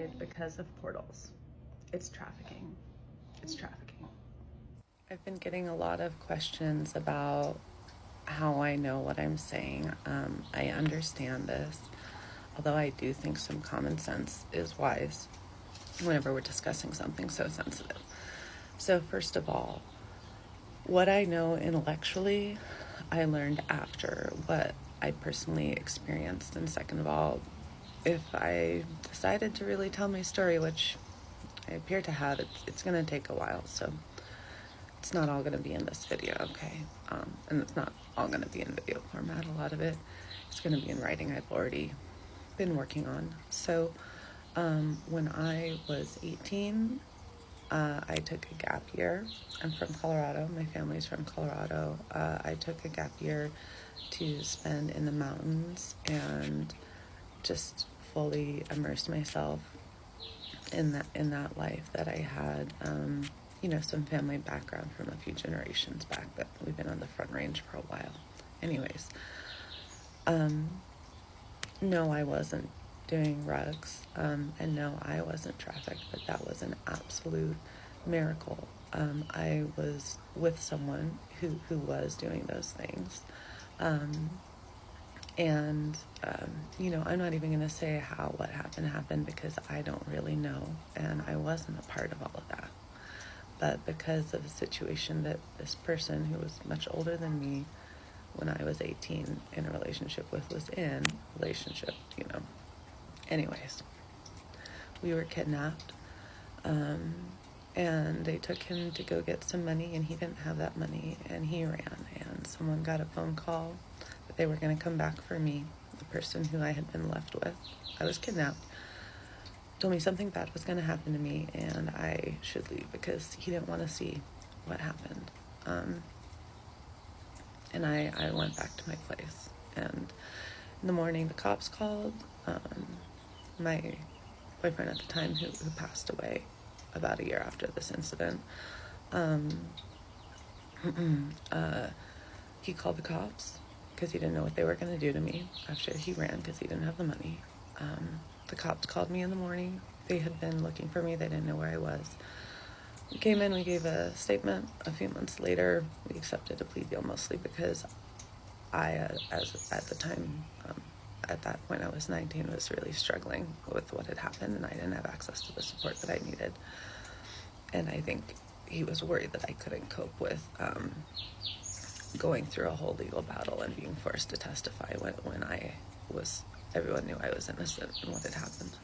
separated because of portals. It's trafficking. It's trafficking. I've been getting a lot of questions about how I know what I'm saying. I understand this, although I do think some common sense is wise whenever we're discussing something so sensitive. So first of all, what I know intellectually, I learned after what I personally experienced. And second of all, if I decided to really tell my story, which I appear to have, it's going to take a while. So it's not all going to be in this video, okay? And it's not all going to be in video format. A lot of it is going to be in writing I've already been working on. So when I was 18, I took a gap year. I'm from Colorado. My family's from Colorado. I took a gap year to spend in the mountains and just fully immerse myself in that life that I had. Some family background from a few generations back, but we've been on the Front Range for a while. Anyways, no, I wasn't doing rugs, and no, I wasn't trafficked, but that was an absolute miracle. I was with someone who was doing those things. I'm not even going to say how what happened because I don't really know, and I wasn't a part of all of that. But because of a situation that this person who was much older than me when I was 18 in a relationship with was in a relationship, Anyways, we were kidnapped, and they took him to go get some money, and he didn't have that money, and he ran, and someone got a phone call that they were going to come back for me, the person who I had been left with. I was kidnapped. Told me something bad was going to happen to me and I should leave because he didn't want to see what happened. And I went back to my place. And in the morning, the cops called. My boyfriend at the time, who passed away about a year after this incident, he called the cops because he didn't know what they were going to do to me after he ran because he didn't have the money. The cops called me in the morning. They had been looking for me. They didn't know where I was. We came in, we gave a statement. A few months later, we accepted a plea deal, mostly because I, at that point I was 19, was really struggling with what had happened, and I didn't have access to the support that I needed. And I think he was worried that I couldn't cope with going through a whole legal battle and being forced to testify when everyone knew I was innocent and what had happened.